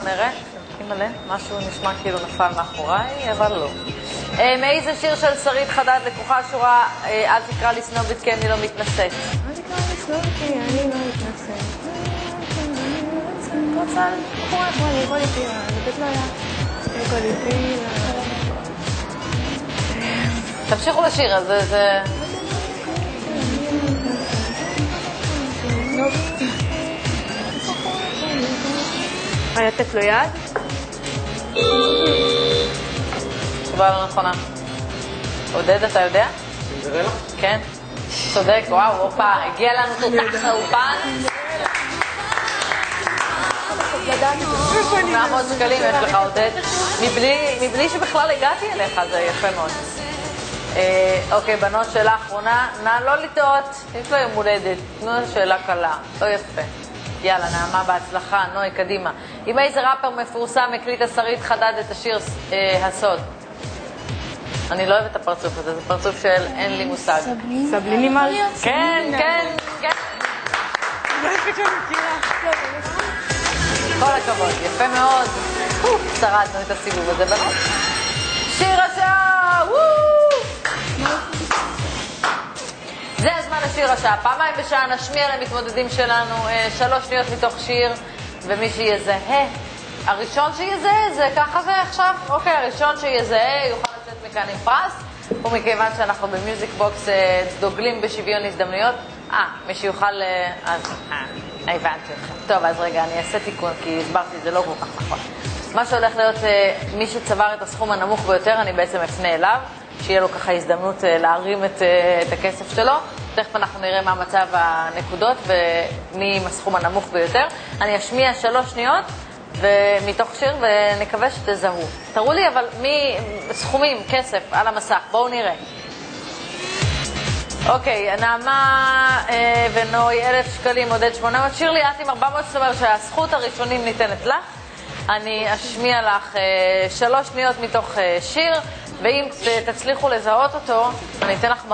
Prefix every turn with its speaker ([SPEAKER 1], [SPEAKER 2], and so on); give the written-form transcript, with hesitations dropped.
[SPEAKER 1] נראה. אימא'לה, משהו נשמע כאילו נפל מאחוריי, אבל לא. מאיזה שיר של שרית חדד לקוחה שורה, אל תקרא לי סנובית כי אני לא מתנשאת.
[SPEAKER 2] אל תקרא לי סנובית כי אני לא מתנשאת. רוצה בחורה כמו לי, בוא לי פירה, זה בית לא היה. בוא לי פירה.
[SPEAKER 1] תמשיכו לשיר, אז זה...
[SPEAKER 2] היה לתת לו יד?
[SPEAKER 1] תשובה לא נכונה. עודד, אתה יודע?
[SPEAKER 3] סינדרלה?
[SPEAKER 1] כן. צודק, וואו, אופה, הגיע לנו תותח האופן. 100 שקלים יש לך, עודד. מבלי שבכלל הגעתי אליך, זה יפה מאוד. אוקיי, בנות, שאלה אחרונה. נא לא לטעות, יש לו יום הולדת. תנו שאלה קלה, לא יפה. יאללה, נעמה, בהצלחה. נוי, קדימה. עם איזה ראפר מפורסם הקליטה שרית חדד את השיר הסוד? אני לא אוהבת את הפרצוף הזה, זה פרצוף של אין לי מושג.
[SPEAKER 2] סבלינימל?
[SPEAKER 1] כן, כן, כן. כל הכבוד, יפה מאוד. שרדנו את הסיבוב הזה, בנות. שיר השעה! זה הזמן לשיר השעה. פעמיים בשעה נשמיע למתמודדים שלנו 3 שניות מתוך שיר, ומי שיזהה, הראשון שיזהה, זה ככה זה עכשיו? אוקיי, הראשון שיזהה יוכל לצאת מכאן עם פרס, ומכיוון שאנחנו במיוזיק בוקס דוגלים בשוויון הזדמנויות, מי שיוכל, אז הבנתי אתכם. טוב, אז רגע, אני אעשה תיקון, כי הסברתי, זה לא כל כך נכון. מה שהולך להיות, מי שצבר את הסכום הנמוך ביותר, אני בעצם אפנה אליו, שיהיה לו ככה הזדמנות להרים את הכסף שלו. תכף אנחנו נראה מה מצב הנקודות ומי עם הסכום הנמוך ביותר. אני אשמיע 3 שניות מתוך שיר ונקווה שתזהו. תראו לי אבל מי סכומים, כסף על המסך, בואו נראה. אוקיי, נעמה ונוי 1,000 שקלים, עודד 800, שירלי את עם 400, זאת אומרת שהזכות הראשונים ניתנת לך. אני אשמיע לך 3 שניות מתוך שיר, ואם תצליחו לזהות אותו, אני אתן לך